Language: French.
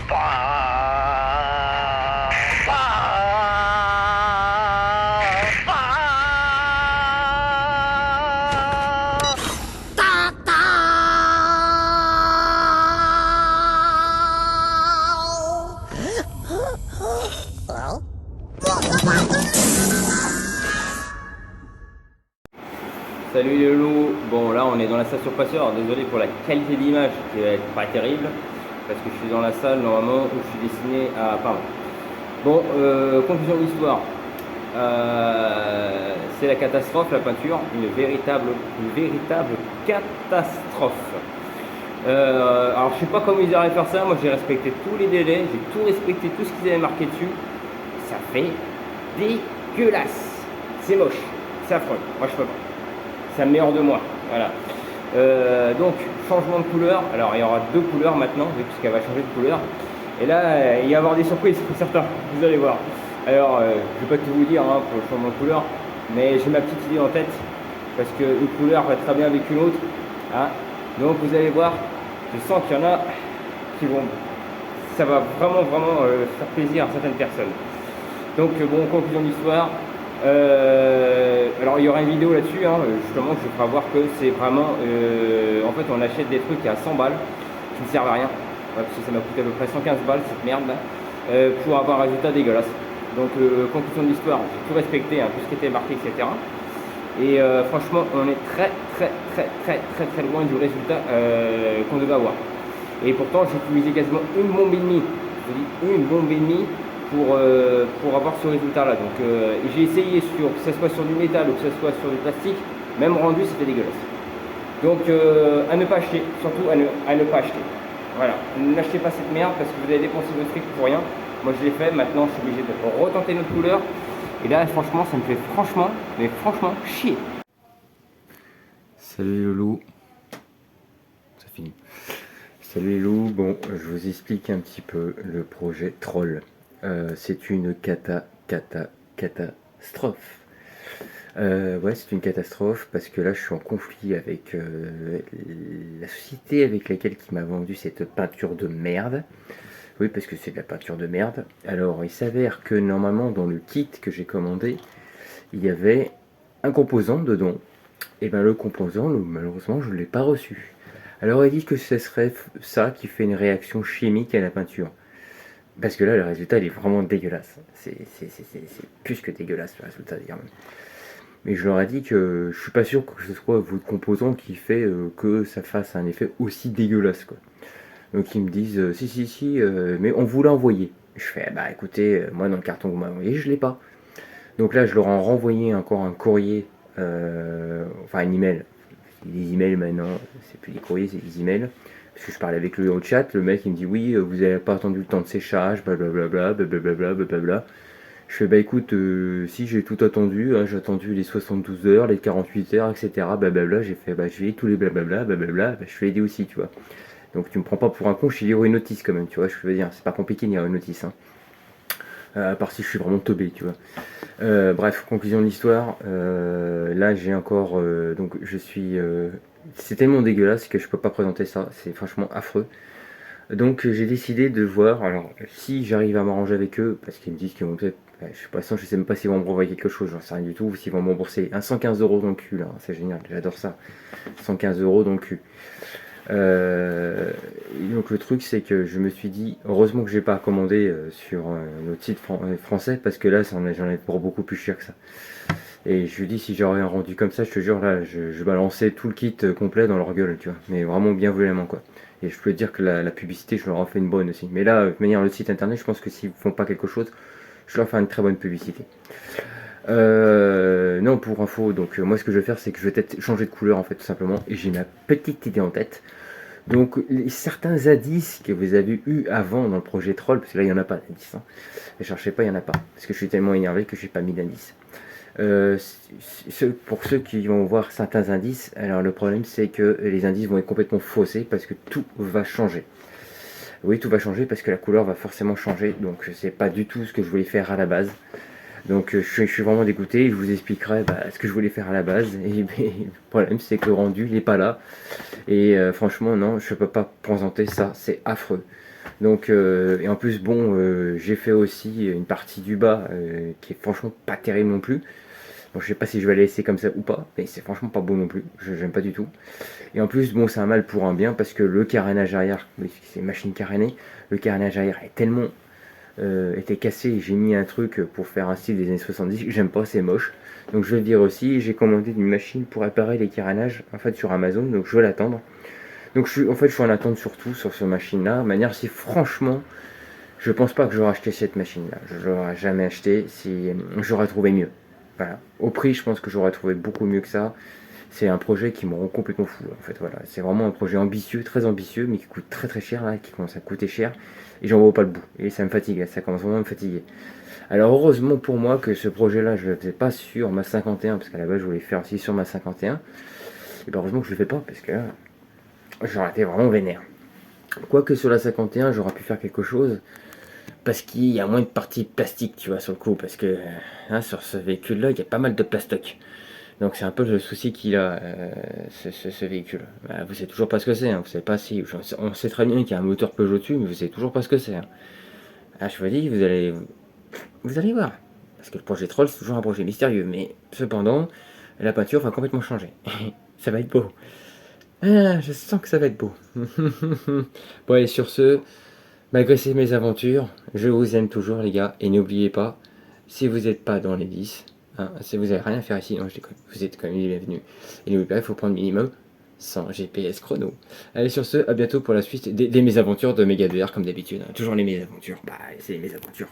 Salut les loups, bon là on est dans la station passeur, désolé pour la qualité d'image qui va être pas terrible, parce que je suis dans la salle normalement où je suis destiné à peindre. Bon, conclusion de l'histoire, c'est la catastrophe la peinture, une véritable catastrophe. Alors je sais pas comment ils arrivent à faire ça, moi j'ai respecté tous les délais, j'ai tout respecté, tout ce qu'ils avaient marqué dessus, ça fait dégueulasse, c'est moche, c'est affreux, moi je peux pas. Ça me met hors de moi, voilà. Donc, changement de couleur. Alors, il y aura deux couleurs maintenant, vu qu'elle va changer de couleur. Et là, il va y avoir des surprises pour certains, vous allez voir. Alors, je ne vais pas tout vous dire pour le changement de couleur, mais j'ai ma petite idée en tête, parce qu'une couleur va très bien avec une autre. Hein. Donc, vous allez voir, je sens qu'il y en a qui vont... Ça va vraiment faire plaisir à certaines personnes. Donc, bon, conclusion de l'histoire. Alors il y aura une vidéo là-dessus, justement, je ferai voir que c'est vraiment, en fait on achète des trucs à 100 balles qui ne servent à rien, parce que ça m'a coûté à peu près 115 balles cette merde là, pour avoir un résultat dégueulasse. Donc conclusion de l'histoire, j'ai tout respecté, tout ce qui était marqué, etc. Et franchement on est très loin du résultat qu'on devait avoir. Et pourtant j'ai utilisé quasiment une bombe et demie, je dis une bombe et demie pour avoir ce résultat là. Donc j'ai essayé que ce soit sur du métal ou que ce soit sur du plastique, même rendu c'était dégueulasse. Donc à ne pas acheter, surtout à ne pas acheter. Voilà, n'achetez pas cette merde parce que vous allez dépenser votre fric pour rien. Moi je l'ai fait, maintenant je suis obligé de retenter notre couleur. Et là franchement ça me fait franchement chier. Salut le loup. Ça finit. Salut les loups, bon je vous explique un petit peu le projet Troll. C'est une catastrophe. Ouais, c'est une catastrophe parce que là je suis en conflit avec la société avec laquelle qui m'a vendu cette peinture de merde. Oui, parce que c'est de la peinture de merde. Alors il s'avère que normalement dans le kit que j'ai commandé, il y avait un composant dedans. Et bien le composant, malheureusement je ne l'ai pas reçu. Alors ils disent que ce serait ça qui fait une réaction chimique à la peinture. Parce que là, le résultat, il est vraiment dégueulasse. C'est plus que dégueulasse, le résultat, d'ailleurs. Mais je leur ai dit que je suis pas sûr que ce soit votre composant qui fait que ça fasse un effet aussi dégueulasse, quoi. Donc ils me disent, si, mais on vous l'a envoyé. Je fais, bah écoutez, moi dans le carton que vous m'avez envoyé, je l'ai pas. Donc là, je leur ai renvoyé encore un courrier, enfin un email. Les emails maintenant, c'est plus des courriers, c'est des emails. Parce que je parlais avec lui au chat, le mec il me dit oui, vous n'avez pas attendu le temps de séchage, blablabla. Je fais bah écoute, si j'ai tout attendu, j'ai attendu les 72 heures, les 48 heures, etc. Blablabla, j'ai fait bah je vais tous les blablabla, je fais aider aussi, tu vois. Donc tu me prends pas pour un con, je suis lire une notice quand même, tu vois, je veux dire, c'est pas compliqué de lire une notice, à part si je suis vraiment teubé, tu vois. Bref, conclusion de l'histoire, là j'ai encore, donc je suis... c'est tellement dégueulasse que je peux pas présenter ça, c'est franchement affreux. Donc j'ai décidé de voir, alors si j'arrive à m'arranger avec eux, parce qu'ils me disent qu'ils vont peut-être, je sais même pas s'ils vont me renvoyer quelque chose, j'en sais rien du tout, ou s'ils vont me rembourser un 115 € dans le cul, là, c'est génial, j'adore ça, 115 € dans le cul. Donc le truc c'est que je me suis dit, heureusement que j'ai pas commandé sur notre site français, parce que là j'en ai pour beaucoup plus cher que ça. Et je lui dis, si j'aurais un rendu comme ça, je te jure, là, je balançais tout le kit complet dans leur gueule, tu vois. Mais vraiment bien violemment, quoi. Et je peux te dire que la publicité, je leur en fais une bonne aussi. Mais là, de manière, le site internet, je pense que s'ils font pas quelque chose, je leur fais une très bonne publicité. Non, pour info, donc moi, ce que je vais faire, c'est que je vais peut-être changer de couleur, en fait, tout simplement. Et j'ai ma petite idée en tête. Donc, certains indices que vous avez eu avant dans le projet Troll, parce que là, il n'y en a pas d'indices. Ne cherchez pas, il n'y en a pas. Parce que je suis tellement énervé que je n'ai pas mis d'indices. Pour ceux qui vont voir certains indices, alors le problème c'est que les indices vont être complètement faussés parce que tout va changer. Oui, tout va changer parce que la couleur va forcément changer, donc c'est pas du tout ce que je voulais faire à la base. Donc je suis vraiment dégoûté, je vous expliquerai ce que je voulais faire à la base. Et le problème c'est que le rendu il n'est pas là. Et franchement non, je peux pas présenter ça, c'est affreux. Donc et en plus bon, j'ai fait aussi une partie du bas qui est franchement pas terrible non plus. Bon, je sais pas si je vais la laisser comme ça ou pas, mais c'est franchement pas beau non plus, j'aime pas du tout. Et en plus bon c'est un mal pour un bien parce que le carénage arrière, oui, c'est une machine carénée, le carénage arrière est tellement était cassé, j'ai mis un truc pour faire un style des années 70, j'aime pas, c'est moche. Donc je vais le dire aussi, j'ai commandé une machine pour réparer les carénages en fait sur Amazon, donc je vais l'attendre. Donc je suis en attente surtout sur cette machine là, de manière si franchement je pense pas que j'aurais acheté cette machine là, je l'aurais jamais acheté si j'aurais trouvé mieux. Voilà. Au prix je pense que j'aurais trouvé beaucoup mieux que ça. C'est un projet qui me rend complètement fou en fait, voilà. C'est vraiment un projet ambitieux, très ambitieux, mais qui coûte très très cher là, qui commence à coûter cher. Et j'en vois pas le bout. Et ça me fatigue, là, ça commence vraiment à me fatiguer. Alors heureusement pour moi que ce projet-là, je le faisais pas sur ma 51, parce qu'à la base je voulais le faire aussi sur ma 51. Et bien heureusement que je le fais pas, parce que j'aurais été vraiment vénère. Quoique sur la 51, j'aurais pu faire quelque chose, parce qu'il y a moins de parties plastiques, tu vois, sur le coup, parce que sur ce véhicule-là, il y a pas mal de plastoc. Donc c'est un peu le souci qu'il a, ce véhicule. Vous savez toujours pas ce que c'est, hein. Vous savez pas si... On sait très bien qu'il y a un moteur Peugeot dessus, mais vous savez toujours pas ce que c'est, hein. Je vous dis, vous allez voir. Parce que le projet Troll, c'est toujours un projet mystérieux. Mais cependant, la peinture va complètement changer. Ça va être beau. Je sens que ça va être beau. Bon, allez, sur ce, malgré ces mésaventures, je vous aime toujours, les gars. Et n'oubliez pas, si vous n'êtes pas dans les 10, si vous n'avez rien à faire ici, non, je déconne, vous êtes quand même les bienvenus. Et n'oubliez pas, il faut prendre minimum 100 GPS chrono. Allez, sur ce, à bientôt pour la suite des mésaventures de Megadr, comme d'habitude, hein. Toujours les mésaventures. C'est les mésaventures.